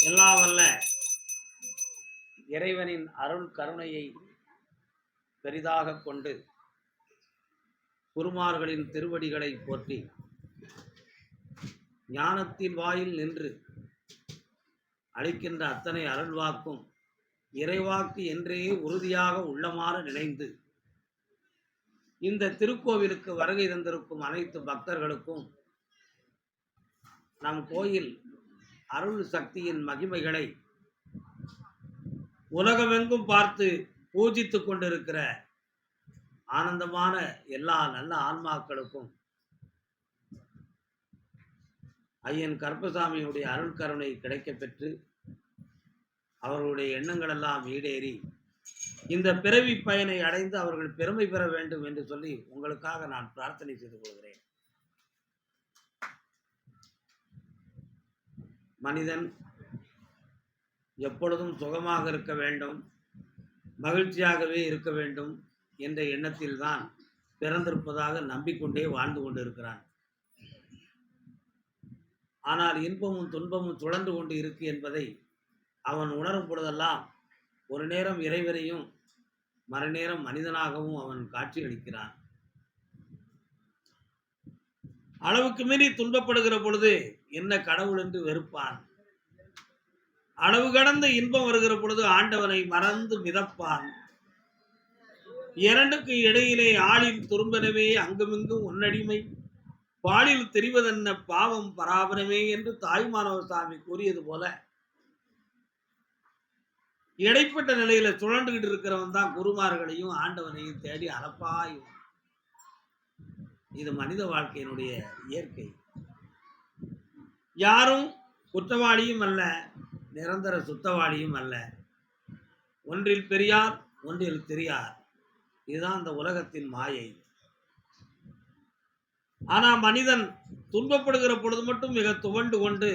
எல்லா வல்ல இறைவனின் அருள் கருணையை பெரிதாக கொண்டு குருமார்களின் திருவடிகளை போற்றி ஞானத்தின் வாயில் நின்று அளிக்கின்ற அத்தனை அருள்வாக்கும் இறைவாக்கு என்றே உறுதியாக உள்ளமாறு நினைந்து இந்த திருக்கோவிலுக்கு வருகை தந்திருக்கும் அனைத்து பக்தர்களுக்கும் நம் கோயில் அருள் சக்தியின் மகிமைகளை உலகமெங்கும் பார்த்து பூஜித்துக் கொண்டிருக்கிற ஆனந்தமான எல்லா நல்ல ஆன்மாக்களுக்கும் ஐயன் கருப்பசாமியுடைய அருள் கருணை கிடைக்கப் பெற்று அவர்களுடைய எண்ணங்கள் எல்லாம் ஈடேறி இந்த பிறவி பயனை அடைந்து அவர்கள் பெருமை பெற வேண்டும் என்று சொல்லி உங்களுக்காக நான் பிரார்த்தனை செய்து கொள்கிறேன். மனிதன் எப்பொழுதும் சுகமாக இருக்க வேண்டும், மகிழ்ச்சியாகவே இருக்க வேண்டும் என்ற எண்ணத்தில்தான் பிறந்திருப்பதாக நம்பிக்கொண்டே வாழ்ந்து கொண்டிருக்கிறான். ஆனால் இன்பமும் துன்பமும் சுழன்று கொண்டு இருக்கு என்பதை அவன் உணரும் பொழுதெல்லாம் ஒரு நேரம் இறைவனையும் மறுநேரம் மனிதனாகவும் அவன் காட்சியளிக்கிறான். அளவுக்கு மீறி துன்பப்படுகிற பொழுது என்ன கடவுள் என்று வெறுப்பான். அளவு கடந்த இன்பம் வருகிற பொழுது ஆண்டவனை மறந்து மிதப்பான். இரண்டுக்கு இடையிலே ஆளில் துரும்பெனவே அங்குமிங்கும் உன்னடிமை பாலில் தெரிவதென்ன பாவம் பராபரமே என்று தாய்மானவ சாமி கூறியது போல இடைப்பட்ட நிலையில சுழண்டுகிட்டு இருக்கிறவன் தான் குருமார்களையும் ஆண்டவனையும் தேடி அலப்பாயும். இது மனித வாழ்க்கையினுடைய இயற்கை. யாரும் குற்றவாளியும் அல்ல, நிரந்தர சுத்தவாளியும் அல்ல. ஒன்றில் பெரியார், ஒன்றில் தெரியார். இதுதான் இந்த உலகத்தின் மாயை. ஆனா மனிதன் துன்பப்படுகிற பொழுது மட்டும் மிக துவண்டு கொண்டு,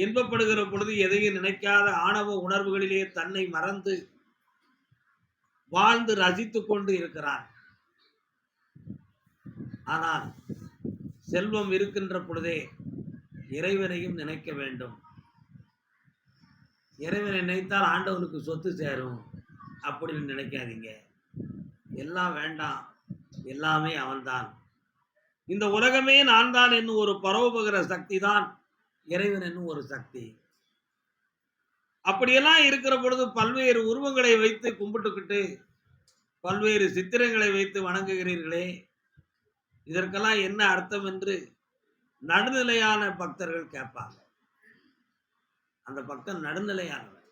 இன்பப்படுகிற பொழுது எதையும் நினைக்காத ஆணவ உணர்வுகளிலே தன்னை மறந்து வாழ்ந்து ரசித்துக் கொண்டு இருக்கிறான். ஆனால் செல்வம் இருக்கின்ற பொழுதே இறைவனையும் நினைக்க வேண்டும். இறைவனை நினைத்தால் ஆண்டவனுக்கு சொத்து சேரும் அப்படின்னு நினைக்காதீங்க. எல்லாம் வேண்டாம், எல்லாமே அவன்தான். இந்த உலகமே நான் தான் என்னும் ஒரு பரவுபகிற சக்தி தான் இறைவன் என்னும் ஒரு சக்தி. அப்படியெல்லாம் இருக்கிற பொழுது பல்வேறு உருவங்களை வைத்து கும்பிட்டுக்கிட்டு பல்வேறு சித்திரங்களை வைத்து வணங்குகிறீர்களே, இதற்கெல்லாம் என்ன அர்த்தம் என்று நடுநிலையான பக்தர்கள் கேட்பாங்க. அந்த பக்தன் நடுநிலையானவன்.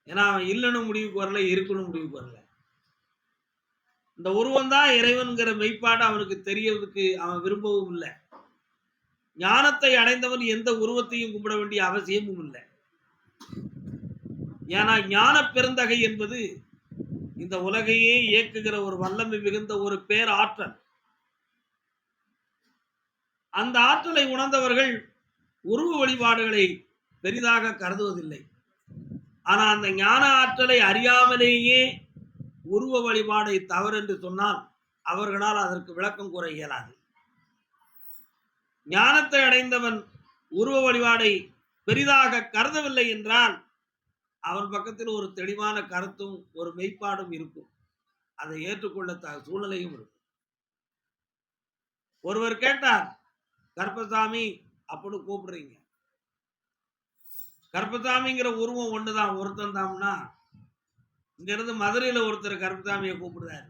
ஏன்னா அவன் இல்லைன்னு முடிவுக்கு வரல, இருக்கணும் முடிவுக்கு வரல. இந்த உருவம் தான் இறைவன்கிற மெய்ப்பாடு அவனுக்கு தெரியறதுக்கு அவன் விரும்பவும் இல்லை. ஞானத்தை அடைந்தவன் எந்த உருவத்தையும் கும்பிட வேண்டிய அவசியமும் இல்லை. ஏன்னா ஞான பெருந்தகை என்பது இந்த உலகையே இயக்குகிற ஒரு வல்லமை மிகுந்த ஒரு பேர் ஆற்றல். அந்த ஆற்றலை உணர்ந்தவர்கள் உருவ வழிபாடுகளை பெரிதாக கருதுவதில்லை. ஆனா அந்த ஞான ஆற்றலை அறியாமலேயே உருவ வழிபாடை தவறு என்று சொன்னால் அவர்களால் அதற்கு விளக்கம் கூற இயலாது. ஞானத்தை அடைந்தவன் உருவ வழிபாடை பெரிதாக கருதவில்லை என்றால் அவன் பக்கத்தில் ஒரு தெளிவான கருத்தும் ஒரு மெய்ப்பாடும் இருக்கும். அதை ஏற்றுக்கொள்ள சூழ்நிலையும் இருக்கும். ஒருவர் கேட்டார், கருப்பசாமி அப்படின்னு கூப்பிடுறீங்க, கருப்பசாமிங்கிற உருவம் ஒண்ணுதான், ஒருத்தன் தாம்னா இங்க இருந்து மதுரையில ஒருத்தர் கருப்பசாமியை கூப்பிடுறாரு,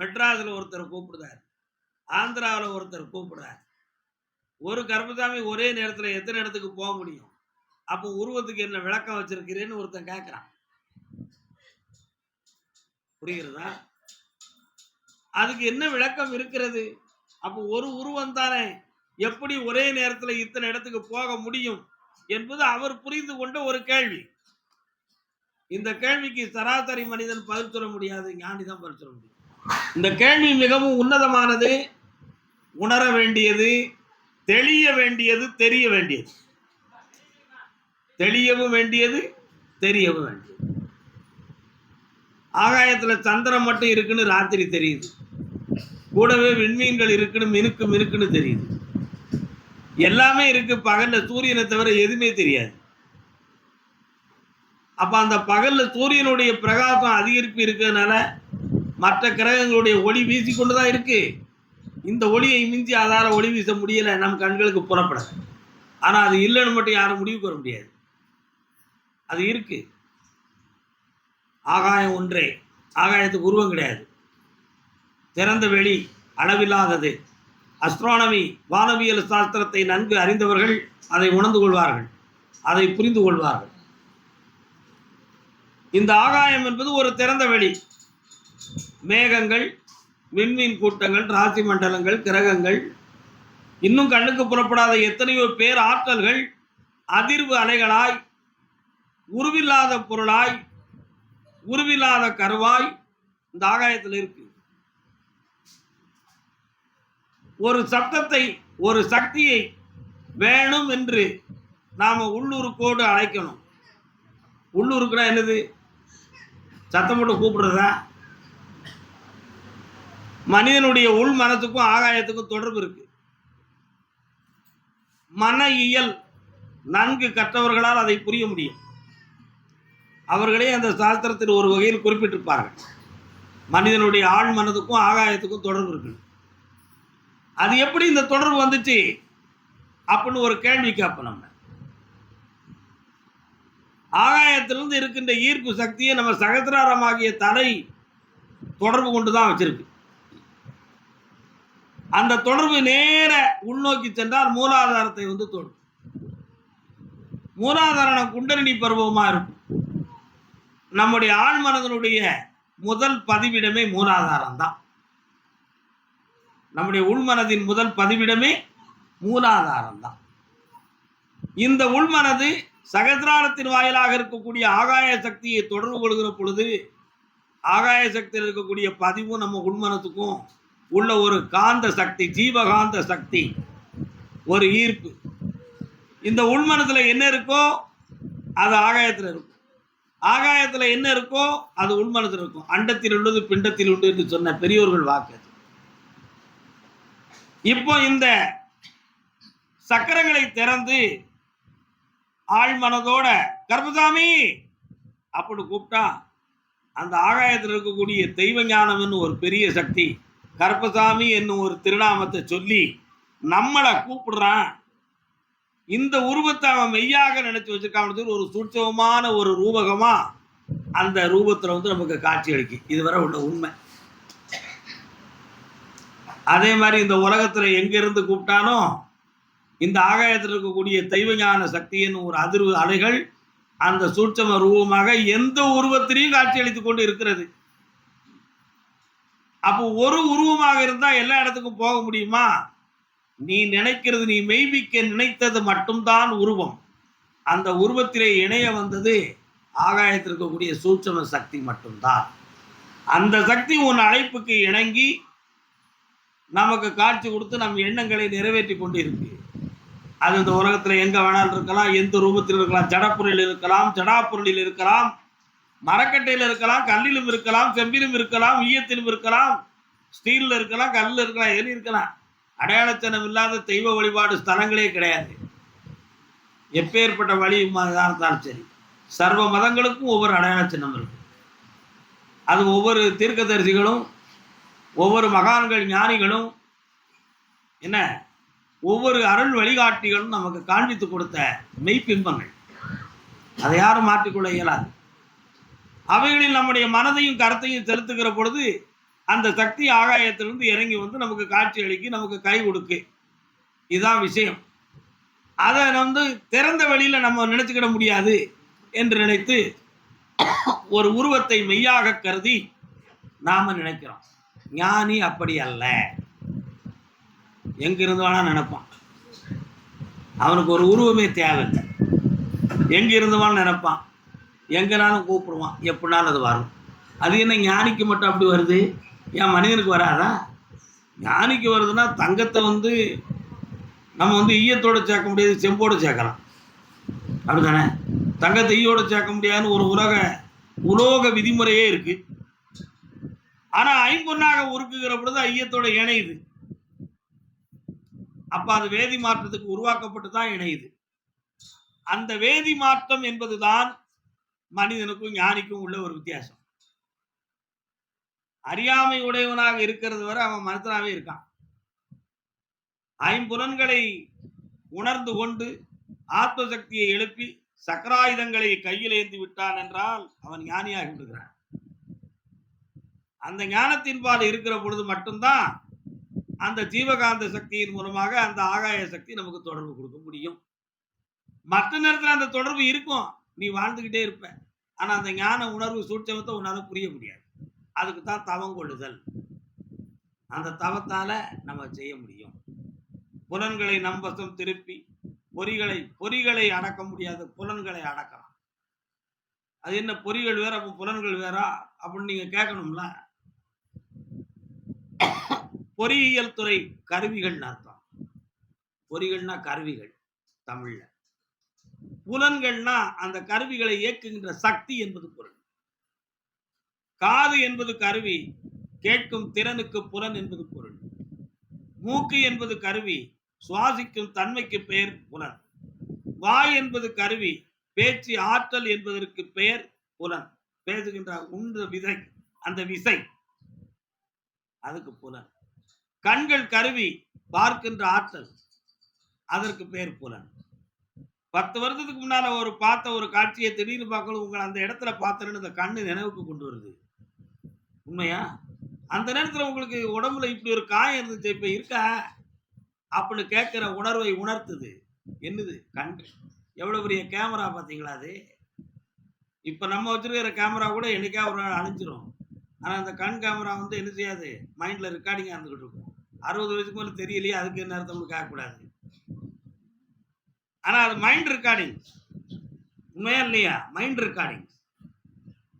மெட்ராஸ்ல ஒருத்தர் கூப்பிடுறாரு, ஆந்திராவில் ஒருத்தர் கூப்பிடுறாரு. ஒரு கருப்பசாமி ஒரே நேரத்தில் எத்தனை இடத்துக்கு போக முடியும்? அப்போ உருவத்துக்கு என்ன விளக்கம் வச்சிருக்கிறேன்னு ஒருத்தன் கேட்கிறான். புரிகிறதா? அதுக்கு என்ன விளக்கம் இருக்கிறது? அப்போ ஒரு உருவம் தானே, எப்படி ஒரே நேரத்தில் இத்தனை இடத்துக்கு போக முடியும் என்பது அவர் புரிந்து கொண்ட ஒரு கேள்வி. இந்த கேள்விக்கு சராசரி மனிதன் பதில் சொல்ல முடியாது, ஞானிதான் பதில் சொல்ல முடியும். இந்த கேள்வி மிகவும் உன்னதமானது, உணர வேண்டியது, தெளிய வேண்டியது, தெரிய வேண்டியது. தெளியவும் வேண்டியது, தெரியவும் வேண்டியது. ஆகாயத்துல சந்திரன் மட்டும் இருக்குன்னு ராத்திரி தெரியுது, கூடவே விண்மீன்கள் இருக்குன்னு மினுக்கு மினுக்குன்னு தெரியுது. எல்லாமே இருக்கு. பகல்ல சூரியனை தவிர எதுவுமே தெரியாது. அப்ப அந்த பகல்ல சூரியனுடைய பிரகாசம் அதிகரிப்பு இருக்கிறதுனால மற்ற கிரகங்களுடைய ஒளி வீசிக்கொண்டுதான் இருக்கு. இந்த ஒளியை மிஞ்சி அதால ஒளி வீச முடியல, நம் கண்களுக்கு புறப்பட. ஆனா அது இல்லைன்னு மட்டும் யாரும் முடிவுக்கு வர முடியாது. அது இருக்கு. ஆகாயம் ஒன்றே, ஆகாயத்துக்கு உருவம் கிடையாது. திறந்த வெளி, அளவில்லாதது. அஸ்ட்ரானமி, வானவியல் சாஸ்திரத்தை நன்கு அறிந்தவர்கள் அதை உணர்ந்து கொள்வார்கள், அதை புரிந்து கொள்வார்கள். இந்த ஆகாயம் என்பது ஒரு திறந்த வெளி. மேகங்கள், விண்மீன் கூட்டங்கள், ராசி மண்டலங்கள், கிரகங்கள், இன்னும் கண்ணுக்கு புறப்படாத எத்தனையோ பேர் ஆற்றல்கள் அதிர்வு அலைகளாய், உருவில்லாத பொருளாய், உருவில்லாத கருவாய் இந்த ஆகாயத்தில் இருக்கு. ஒரு சப்தத்தை, ஒரு சக்தியை வேணும் என்று நாம உள்ளூருக்கோடு அழைக்கணும். உள்ளூருக்குன்னா என்னது? சத்தம் போட்டு கூப்பிடுறதா? மனிதனுடைய உள் மனத்துக்கும் ஆகாயத்துக்கும் தொடர்பு இருக்கு. மன இயல் நன்கு கற்றவர்களால் அதை புரிய முடியும். அவர்களே அந்த சாஸ்திரத்தில் ஒரு வகையில் குறிப்பிட்டிருப்பார்கள். மனிதனுடைய ஆழ் மனதுக்கும் ஆகாயத்துக்கும் தொடர்பு இருக்கு. அது எப்படி இந்த தொடர்பு வந்துச்சு அப்படின்னு ஒரு கேள்வி கேட்போம். நம்ம ஆகாயத்திலிருந்து இருக்கின்ற ஈர்ப்பு சக்தியை நம்ம சகசிராரமாகிய தலை தொடர்பு கொண்டுதான் வச்சிருக்கு. அந்த தொடர்பு நேர உள்நோக்கி சென்றால் மூலாதாரத்தை வந்து தொடும். மூலாதாரம் குண்டலினி பருவமா இருக்கும். நம்முடைய ஆழ்மனதனுடைய முதல் பதிவிடமே மூலாதாரம் தான். நம்முடைய உள்மனதின் முதல் பதிவிடமே மூலாதாரம் தான். இந்த உள்மனது சகசிராரத்தின் வாயிலாக இருக்கக்கூடிய ஆகாய சக்தியை தொடர்பு கொள்கிற பொழுது, ஆகாய சக்தியில் இருக்கக்கூடிய பதிவும் நம்ம உள்மனத்துக்கும் உள்ள ஒரு காந்த சக்தி, ஜீவகாந்த சக்தி, ஒரு ஈர்ப்பு. இந்த உள்மனத்துல என்ன இருக்கோ அது ஆகாயத்தில் இருக்கும். ஆகாயத்தில் என்ன இருக்கோ அது உள்மனத்தில் இருக்கும். அண்டத்தில் உள்ளது பிண்டத்தில் உண்டு என்று சொன்ன பெரியோர்கள் வாக்கு. இப்போ இந்த சக்கரங்களை திறந்து ஆழ்மனதோட கர்ப்பசாமி அப்படி கூப்பிட்டா அந்த ஆகாயத்தில் இருக்கக்கூடிய தெய்வ ஞானம் ஒரு பெரிய சக்தி கர்ப்பசாமி என்னும் ஒரு திருநாமத்தை சொல்லி நம்மளை கூப்பிடுறான். இந்த உருவத்தை அவன் மெய்யாக நினைச்சு வச்சிருக்கான். ஒரு சூட்சமான ஒரு ரூபகமா அந்த ரூபத்தில் வந்து நமக்கு காட்சி அளிக்கும். இதுவரை உள்ள உண்மை. அதே மாதிரி இந்த உலகத்துல எங்கிருந்து கூப்பிட்டானோ இந்த ஆகாயத்தில் இருக்கக்கூடிய தெய்வஞான சக்தியின் ஒரு அதிர்வு அலைகள் அந்த சூட்சம ரூபமாக எந்த உருவத்திலையும் காட்சி அளித்துக் கொண்டு இருக்கிறது. அப்போ ஒரு உருவமாக இருந்தா எல்லா இடத்துக்கும் போக முடியுமா? நீ நினைக்கிறது, நீ மெய்விக்க நினைத்தது மட்டும்தான் உருவம். அந்த உருவத்திலே இணைய வந்தது ஆகாயத்தில் இருக்கக்கூடிய சூட்சம சக்தி மட்டும்தான். அந்த சக்தி உன் அழைப்புக்கு இணங்கி நமக்கு காட்சி கொடுத்து நம் எண்ணங்களை நிறைவேற்றி கொண்டு இருக்கு. அது இந்த உலகத்தில் எங்க வேணாலும் இருக்கலாம், எந்த ரூபத்தில் இருக்கலாம். ஜடப்பொருளில் இருக்கலாம், ஜடாப்பொருளில் இருக்கலாம், மரக்கட்டையில் இருக்கலாம், கல்லிலும் இருக்கலாம், செம்பிலும் இருக்கலாம், ஈயத்திலும் இருக்கலாம், ஸ்டீல்ல இருக்கலாம், கல்லில் இருக்கலாம், எதில் இருக்கலாம். அடையாளச்சனம் இல்லாத தெய்வ வழிபாடு ஸ்தலங்களே கிடையாது. எப்பேற்பட்ட வழி இருந்தாலும் சரி, சர்வ மதங்களுக்கும் ஒவ்வொரு அடையாளச்சின்னம் இருக்கு. அது ஒவ்வொரு தீர்க்கதரிசிகளும், ஒவ்வொரு மகான்கள் ஞானிகளும், என்ன ஒவ்வொரு அருள் வழிகாட்டிகளும் நமக்கு காண்பித்து கொடுத்த மெய்ப்பிம்பங்கள். அதை யாரும் மாற்றிக்கொள்ள இயலாது. அவைகளில் நம்முடைய மனதையும் கருத்தையும் செலுத்துகிற பொழுது அந்த சக்தி ஆகாயத்திலிருந்து இறங்கி வந்து நமக்கு காட்சி அளிக்கு, நமக்கு கை கொடுக்கு. இதுதான் விஷயம். அதை வந்து திறந்த வெளியில நம்ம நினைச்சுக்கிட முடியாது என்று நினைத்து ஒரு உருவத்தை மெய்யாக கருதி நாம நினைக்கிறோம். ஞானி அப்படி அல்ல. எங்க இருந்து வேணா நினைப்பான். அவனுக்கு ஒரு உருவமே தேவையில்லை. எங்க இருந்து வேணா நினைப்பான், எங்கனாலும் கூப்பிடுவான், எப்படினாலும் அது வரும். அது என்ன ஞானிக்கு மட்டும் அப்படி வருது, ஏன் மனிதனுக்கு வராதா? ஞானிக்கு வருதுன்னா தங்கத்தை வந்து நம்ம வந்து ஈயத்தோடு சேர்க்க முடியாது, செம்போடு சேர்க்கலாம். அப்படித்தானே? தங்கத்தை ஈயோடு சேர்க்க முடியாதுன்னு ஒரு உலோக விதிமுறையே இருக்கு. ஆனா ஐம்பொன்னாக உருக்குகிற பொழுது ஐயத்தோட இணையுது. அப்ப அது வேதி மாற்றத்துக்கு உருவாக்கப்பட்டு தான் இணையுது. அந்த வேதி மாற்றம் என்பதுதான் மனிதனுக்கும் ஞானிக்கும் உள்ள ஒரு வித்தியாசம். அறியாமை உடையவனாக இருக்கிறது வரை அவன் மனுஷனாவே இருக்கான். ஐம்புலன்களை உணர்ந்து கொண்டு ஆத்ம சக்தியை எழுப்பி சக்கராயுதங்களை கையில் ஏந்தி விட்டான் என்றால் அவன் ஞானியாகி விடுகிறான். அந்த ஞானத்தின் பால் இருக்கிற பொழுது மட்டும்தான் அந்த ஜீவகாந்த சக்தியின் மூலமாக அந்த ஆகாய சக்தி நமக்கு தொடர்பு கொடுக்க முடியும். மற்ற நேரத்தில் அந்த தொடர்பு இருக்கும், நீ வாழ்ந்துகிட்டே இருப்ப. ஆனா அந்த ஞான உணர்வு சூட்சமத்தை உன்னால புரிய முடியாது. அதுக்கு தான் தவம் கொள்ளுதல். அந்த தவத்தால நம்ம செய்ய முடியும். புலன்களை நம்பசம் திருப்பி பொறிகளை அடக்க முடியாது, புலன்களை அடக்கலாம். அது என்ன பொறிகள் வேற அப்ப புலன்கள் வேறா அப்படின்னு நீங்க கேட்கணும்ல. பொறியியல் துறை கருவிகள் அர்த்தம். பொறிகள்னா கருவிகள் தமிழ்ல. புலன்கள்னா அந்த கருவிகளை இயக்குகின்ற சக்தி என்பது பொருள். காது என்பது கருவி, கேட்கும் திறனுக்கு புலன் என்பது பொருள். மூக்கு என்பது கருவி, சுவாசிக்கும் தன்மைக்கு பெயர் புலன். வாய் என்பது கருவி, பேச்சு ஆற்றல் என்பதற்கு பெயர் புலன். பேசுகின்ற உண்டு விதை, அந்த விசை அதுக்கு புலன். கண்கள் கருவி, பார்க்கின்ற ஆற்றல், அதற்கு பெயர் புலன். 10 வருடத்துக்கு முன்னால பார்த்த ஒரு காட்சியை திடீர்னு பார்க்கணும், உங்களை அந்த இடத்துல பார்த்தேன்னு இந்த கண்ணு நினைவுக்கு கொண்டு வருது. உண்மையா? அந்த நேரத்தில் உங்களுக்கு உடம்புல இப்படி ஒரு காயம் இருந்துச்சு, இப்ப இருக்கா அப்படின்னு கேட்கிற உணர்வை உணர்த்துது. என்னது? கண். எவ்வளவு பெரிய கேமரா பாத்தீங்களா அது? இப்ப நம்ம வச்சிருக்கிற கேமரா கூட என்னைக்கா ஒரு நாள் அழிஞ்சிரும். ஆனா அந்த கண் கேமரா வந்து என்ன செய்யாது, மைண்ட்ல ரெக்கார்டிங்கா இருந்துகிட்டு இருக்கும். 60 வயசுக்கு மேல தெரியலையே, அதுக்கு என்ன அர்த்தம்னு கேட்கக்கூடாது. ஆனா அது மைண்ட் ரெக்கார்டிங். உண்மையா இல்லையா? Mind recording.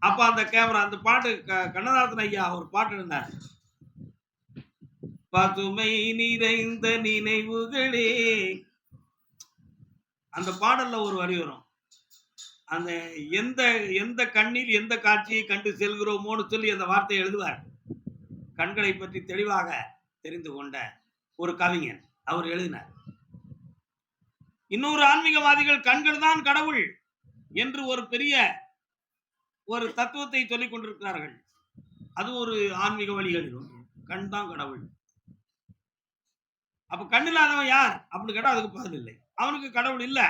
அப்ப அந்த கேமரா, அந்த பாட்டு கண்ணதாசன் ஐயா ஒரு பாட்டு இருந்தார். பசுமை நிறைந்த நினைவுகளே, அந்த பாடல்ல ஒரு வரி வரும். அந்த எந்த எந்த கண்ணில் எந்த காட்சியை கண்டு செல்கிறோமோன்னு சொல்லி அந்த வார்த்தையை எழுதுவார். கண்களை பற்றி தெளிவாக தெரிந்து கொண்ட ஒரு கவிஞன் அவர் எழுதினார். இன்னொரு ஆன்மீகவாதிகள் கண்கள் தான் கடவுள் என்று ஒரு பெரிய ஒரு தத்துவத்தை சொல்லிக் கொண்டிருக்கிறார்கள். அது ஒரு ஆன்மீக வழிகளில் ஒன்று. கண் தான் கடவுள். அப்ப கண் இல்லாதவன் யார் அப்படின்னு கேட்டா அதுக்கு பதில் இல்லை. அவனுக்கு கடவுள் இல்ல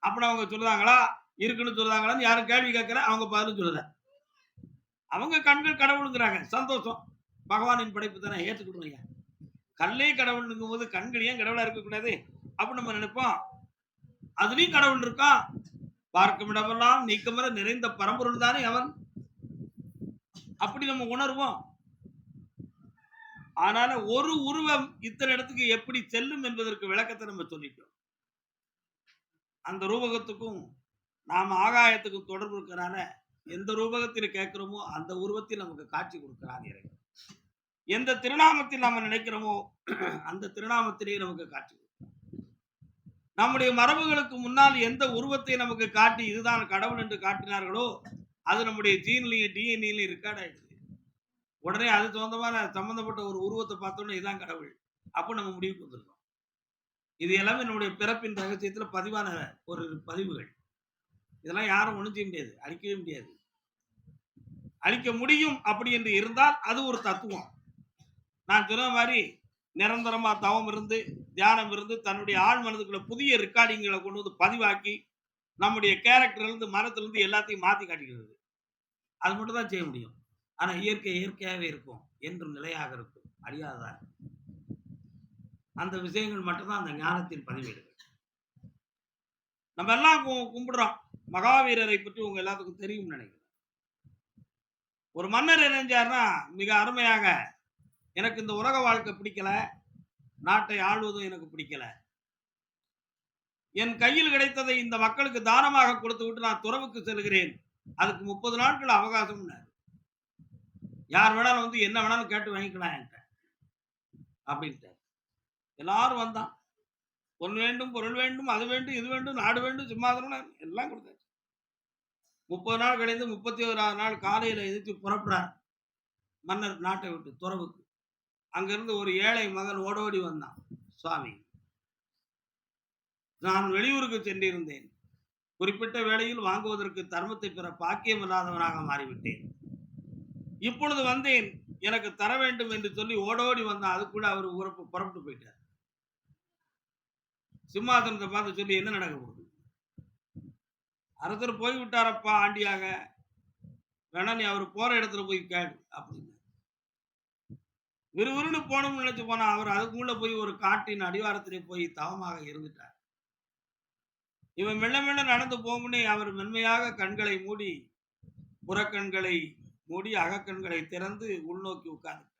அப்படின்னு அவங்க சொல்லுறாங்களா, இருக்குன்னு சொல்றாங்களான்னு யாரும் கேள்வி கேட்கிற, அவங்க பதிலும் சொல்லல. அவங்க கண்கள் கடவுளுங்கிறாங்க. சந்தோஷம், பகவானின் படைப்பு தானே, ஏற்றுக்கிடுங்க. கல்லே கடவுள்ங்கும் போது கண்கள் ஏன் கடவுளா இருக்கக்கூடாது அப்படின்னு நம்ம நினைப்போம். அதுலயும் கடவுள் இருக்கான். பார்க்கும் இடமெல்லாம் நீக்கமர நிறைந்த பரம்பொருள் தானே அவன். அப்படி நம்ம உணர்வோம். ஆனால ஒரு உருவம் இத்தனை இடத்துக்கு எப்படி செல்லும் என்பதற்கு விளக்கத்தை நம்ம சொல்லிட்டோம். அந்த ரூபகத்துக்கும் நாம ஆகாயத்துக்கும் தொடர்பு இருக்கிறனால எந்த ரூபகத்தில் கேட்கிறோமோ அந்த உருவத்தில் நமக்கு காட்சி கொடுக்கிறான் இறைவன். எந்த திருநாமத்தில் நாம நினைக்கிறோமோ அந்த திருநாமத்திலேயே நமக்கு காட்சி கொடுக்கிறான். நம்முடைய மரபுகளுக்கு முன்னால் எந்த உருவத்தை நமக்கு காட்டி இதுதான் கடவுள் என்று காட்டினார்களோ அது நம்முடைய ஜீன்லையும் டிஎன்ஏலையும் ரெக்கார்ட் ஆயிடுது. உடனே அது சம்பந்தப்பட்ட ஒரு உருவத்தை பார்த்தோன்னே இதுதான் கடவுள் அப்போ நம்ம முடிவுக்கு வந்துருக்கோம். இது எல்லாமே நம்முடைய பிறப்பின் ரகசியத்துல பதிவான ஒரு பதிவுகள். இதெல்லாம் யாரும் ஒண்ணும் செய்ய முடியாது, அழிக்கவே முடியாது. அழிக்க முடியும் அப்படி என்று இருந்தால் அது ஒரு தத்துவம். நான் சொன்ன மாதிரி நிரந்தரமா தவம் இருந்து தியானம் இருந்து தன்னுடைய ஆழ் மனதுக்குள்ள புதிய ரெக்கார்டிங்களை கொண்டு வந்து பதிவாக்கி நம்முடைய கேரக்டர்ல இருந்து மனத்துல இருந்து எல்லாத்தையும் மாத்தி காட்டிக்கிறது. அது மட்டும் தான் செய்ய முடியும். ஆனா இயற்கையாகவே இருக்கும், என்றும் நிலையாக இருக்கும், அழியாததாக. அந்த விஷயங்கள் மட்டும்தான் அந்த ஞானத்தின் பதிவேடுகள். நம்ம எல்லாம் கும்பிடுறோம். மகாவீரரை பற்றி உங்க எல்லாத்துக்கும் தெரியும் நினைக்கிறேன். ஒரு மன்னர் நினைஞ்சாருன்னா மிக அருமையாக, எனக்கு இந்த உலக வாழ்க்கை பிடிக்கல, நாட்டை ஆள்வதும் எனக்கு பிடிக்கல, என் கையில் கிடைத்ததை இந்த மக்களுக்கு தானமாக கொடுத்து விட்டு நான் துறவுக்கு செல்கிறேன், அதுக்கு 30 நாட்கள் அவகாசம். யார் வேணாலும் வந்து என்ன வேணாலும் கேட்டு வாங்கிக்கலாம் என்கிட்ட அப்படின்ட்டு. எல்லாரும் வந்தான். பொன் வேண்டும், பொருள் வேண்டும், அது வேண்டும், இது வேண்டும், நாடு வேண்டும், சிம்மாசனம் எல்லாம் கொடுத்தாச்சு. 30 நாள் கழிந்து 31ஆவது நாள் காலையில எதிர்த்து புறப்படுறார் மன்னர் நாட்டை விட்டு துறவுக்கு. அங்கிருந்து ஒரு ஏழை மகன் ஓடோடி வந்தான். சுவாமி, நான் வெளியூருக்கு சென்றிருந்தேன். குறிப்பிட்ட வேளையில் வாங்குவதற்கு தர்மத்தை பெற பாக்கியம் இல்லாதவனாக மாறிவிட்டேன். இப்பொழுது வந்தேன். எனக்கு தர வேண்டும் என்று சொல்லி ஓடோடி வந்தான். அதுக்குள்ள அவர் புறப்பட்டு போயிட்டார். சிம்மாசனத்தை பார்த்து சொல்லி என்ன நடக்க போகுது? அரசர் போய்விட்டாரப்பா ஆண்டியாக, வேணா நீ அவர் போற இடத்துல போய் கேடு அப்படின்னு. விறுவிறுன்னு போகணும்னு நினைச்சு போனா அவர் அதுக்குள்ள போய் ஒரு காட்டின் அடிவாரத்திலே போய் தவமாக இருந்துட்டார். இவன் மெல்ல மெல்ல நடந்து போகும்னே அவர் மென்மையாக கண்களை மூடி, புறக்கண்களை மூடி அகக்கண்களை திறந்து உள்நோக்கி உட்கார்ந்து.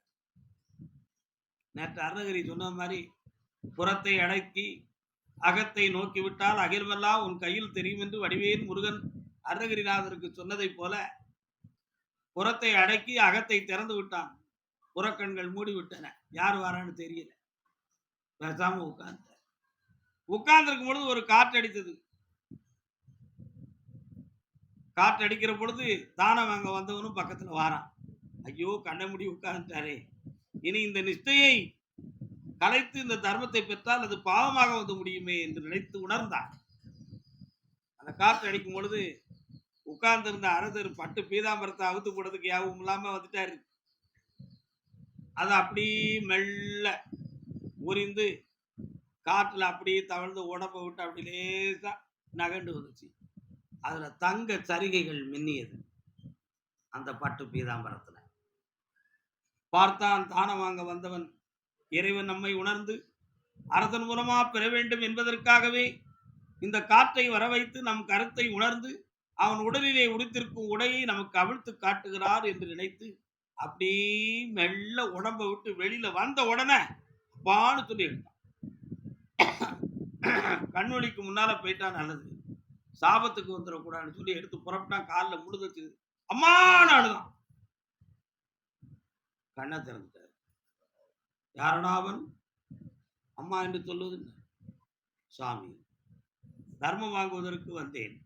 நேற்று அருணகிரி சொன்ன மாதிரி புறத்தை அடக்கி அகத்தை நோக்கிவிட்டால் அகிலமெல்லாம் உன் கையில் தெரியும் என்று வடிவேல் முருகன் அருணகிரிநாதருக்கு சொன்னதை போல புறத்தை அடக்கி அகத்தை திறந்து விட்டான். புறக்கண்கள் மூடிவிட்டன. யார் வாரான்னு தெரியல. பேசாம உட்கார்ந்திருக்கும் பொழுது ஒரு காற்று அடித்தது. காற்று அடிக்கிற பொழுது தானம் அங்க வந்தவனும் பக்கத்துல வாரான். ஐயோ, கண்ணை மூடி உட்கார்ந்துட்டாரே, இனி இந்த நிஷ்டையை கலைத்து இந்த தர்மத்தை பெற்றால் அது பாவமாக வந்து முடியுமே என்று நினைத்து உணர்ந்தான். அந்த காற்று அடிக்கும் பொழுது உட்கார்ந்து இருந்த அரசர் பட்டு பீதாம்பரத்தை அவுத்து போடுறதுக்கு யாவும் இல்லாம வந்துட்டாரு. அது அப்படி மெல்ல உரிந்து காற்றுல அப்படியே தவழ்ந்து உடம்பை விட்டு அப்படி லேசா நகண்டு வந்துச்சு. அதுல தங்க சரிகைகள் மின்னியது. அந்த பட்டு பீதாம்பரத்துல பார்த்தான். தானம் வாங்க வந்தவன் இறைவன் நம்மை உணர்ந்து அரசன் மூலமா பெற வேண்டும் என்பதற்காகவே இந்த காற்றை வர வைத்து நம் கருத்தை உணர்ந்து அவன் உடலிலே உடுத்திருக்கும் உடையை நமக்கு அவிழ்த்து காட்டுகிறார் என்று நினைத்து அப்படி மெல்ல உடம்பை விட்டு வெளியில வந்த உடனே அப்பான்னு சொல்லி எடுத்தான். கண்வழிக்கு முன்னால போயிட்டா நல்லது, சாபத்துக்கு வந்துடக்கூடாதுன்னு சொல்லி எடுத்து புறப்பட்டான். காலில் முழுதச்சு அம்மான்னு அழுதான். கண்ணை திறந்துட்டார். யாரனாவன்? அம்மா என்று சொல்லுவது சுவாமி, தர்மம் வாங்குவதற்கு வந்தேன்,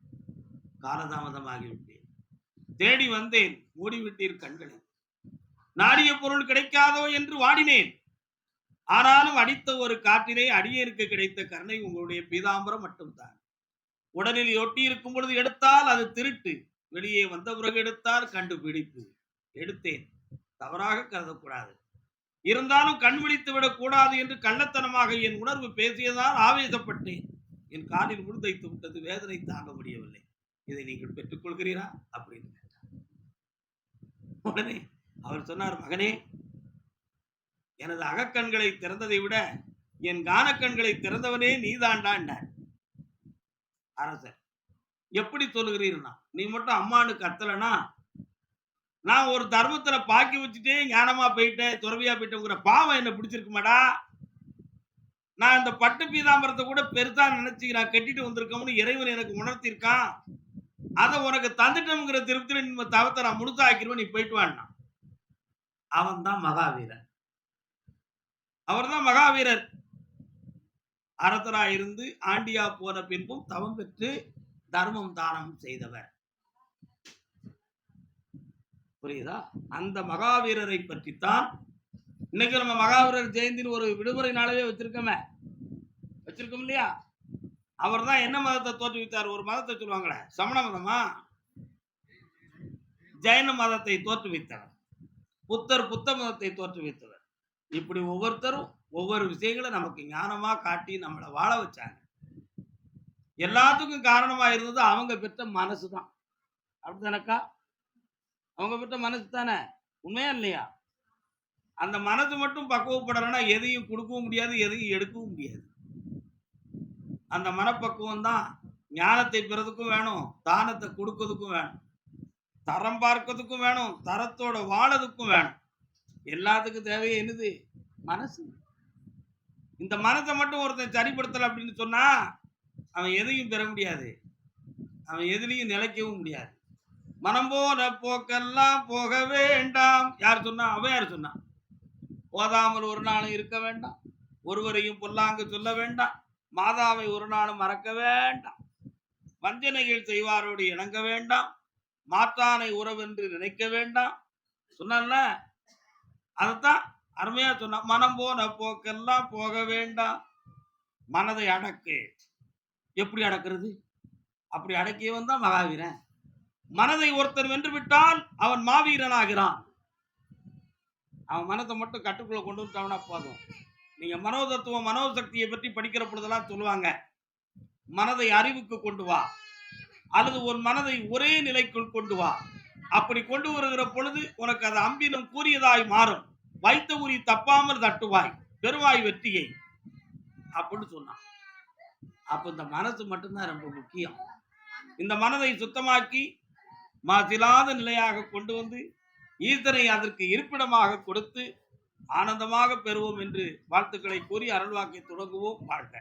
காலதாமதமாகிவிட்டேன். தேடி வந்தேன், மூடிவிட்டீர் கண்களை. நாடிய பொருள் கிடைக்காதோ என்று வாடினேன். ஆனாலும் அடித்த ஒரு காற்றிலே அடியேற்கு கிடைத்த கருணை உங்களுடைய பீதாம்பரம் மட்டும்தான். உடலில் ஒட்டி இருக்கும் பொழுது எடுத்தால் அது திருட்டு, வெளியே வந்த பிறகு எடுத்தால் கண்டுபிடிப்பு. எடுத்தேன், தவறாக கருதக்கூடாது. இருந்தாலும் கண் விழித்து விடக் கூடாது என்று கள்ளத்தனமாக என் உணர்வு பேசியதால் ஆவேசப்பட்டேன். என் காலில் முழுதைத்து விட்டது. வேதனை தாங்க முடியவில்லை. இதை நீங்கள் பெற்றுக் கொள்கிறீரா அப்படின்னு கேட்டார். உடனே அவர் சொன்னார், மகனே, எனது அகக்கண்களை திறந்ததை விட என் கானக்கண்களை திறந்தவனே நீதாண்டாண்டார். அரசர், எப்படி சொல்லுகிறீர்னா, நீ மட்டும் அம்மானு கத்தலனா நான் ஒரு தர்மத்துல பாக்கி வச்சுட்டே ஞானமா போயிட்டேன், துறவியா போயிட்டேங்கிற பாவம் என்ன பிடிச்சிருக்குமாடா? நான் இந்த பட்டு பீதாம்பரத்தை கூட பெருசா நினைச்சு நான் கட்டிட்டு வந்திருக்கோம்னு இறைவன் எனக்கு உணர்த்திருக்கான். அதை உனக்கு தந்துட்டோம்ங்கிற திருப்தியில நீ தவத்தை நான் முழுசா ஆக்கிடுவேன், நீ போயிட்டு வான்னா. அவன் தான் மகாவீரன். அவர் தான் மகாவீரர். அரசரா இருந்து ஆண்டியா போன பின்பும் தவம் பெற்று தர்மம் தானம் செய்தவர். புரியுதா? அந்த மகாவீரரை பற்றித்தான் இன்னைக்கு நம்ம மகாவீரர் ஜெயந்தின்னு ஒரு விடுமுறை நாளவே வச்சிருக்கோம் இல்லையா? அவர் தான் என்ன மதத்தை தோற்றுவித்தார்? ஒரு மதத்தை சொல்லுவாங்களே, சமண மதமா? ஜெயன மதத்தை தோற்றுவித்தவர். புத்தர் புத்த மதத்தை தோற்றுவித்தவர். இப்படி ஒவ்வொருத்தரும் ஒவ்வொரு விஷயங்களை நமக்கு ஞானமா காட்டி நம்மளை வாழ வச்சாங்க. எல்லாத்துக்கும் காரணமா இருந்தது அவங்க பெற்ற மனசு தான். அப்படித்தானக்கா? அவங்க பெற்ற மனசு தானே, உண்மையா இல்லையா? அந்த மனசு மட்டும் பக்குவப்படலைன்னா எதையும் கொடுக்கவும் முடியாது, எதையும் எடுக்கவும் முடியாது. அந்த மனப்பக்குவம் தான் ஞானத்தை பெறதுக்கும் வேணும், தானத்தை கொடுக்கறதுக்கும் வேணும், தரம் பார்க்கறதுக்கும் வேணும், தரத்தோட வாழறதுக்கும் வேணும். எல்லாத்துக்கும் தேவையே என்னது? மனசு. இந்த மனசை மட்டும் ஒருத்தன் சரிப்படுத்தல அப்படின்னு சொன்னா அவன் எதையும் பெற முடியாது, அவன் எதுலையும் நிலைக்கவும் முடியாது. மனம் போன போக்கெல்லாம் போக வேண்டாம். யார் சொன்னா? அவன் யார் சொன்னா? போதாமல் ஒரு நாளும் இருக்க வேண்டாம், ஒருவரையும் பொல்லாங்கு சொல்ல வேண்டாம், மாதாவை ஒரு நாளும் மறக்க வேண்டாம், வஞ்சனைகள் செய்வாரோடு இணங்க வேண்டாம், மாற்றானை உறவென்று நினைக்க வேண்டாம் சொன்னால. அதைத்தான் அருமையா சொன்னான். மனம் போன போக்கெல்லாம் போக வேண்டாம், மனதை அடக்கு. எப்படி அடக்குறது? அப்படி அடக்கியவன் தான் மகாவீரன். மனதை ஒருத்தன் வென்று விட்டால் அவன் மாவீரன் ஆகிறான். அவன் மனதை மட்டும் கட்டுக்குள்ள கொண்டு வந்துட்டான்னா போதும். நீங்க மனோதத்துவம் மனோசக்தியை பற்றி படிக்கிற பொழுதெல்லாம் சொல்லுவாங்க, மனதை அறிவுக்கு கொண்டு வா, அல்லது ஒரு மனதை ஒரே நிலைக்குள் கொண்டு வா. அப்படி கொண்டு வருகிற பொழுது உனக்கு அது அம்பிலும் கூறியதாய் மாறும். வைத்த குறி தப்பாமல் தட்டுவாய், பெருவாய் வெற்றியை அப்படின்னு சொன்னான். அப்ப இந்த மனசு மட்டும்தான் ரொம்ப முக்கியம். இந்த மனதை சுத்தமாக்கி மாசிலாத நிலையாக கொண்டு வந்து ஈசனை அதற்கு இருப்பிடமாக கொடுத்து ஆனந்தமாக பெறுவோம் என்று வாழ்த்துக்களை கூறி அருள்வாக்கை தொடங்குவோம். வாழ்க.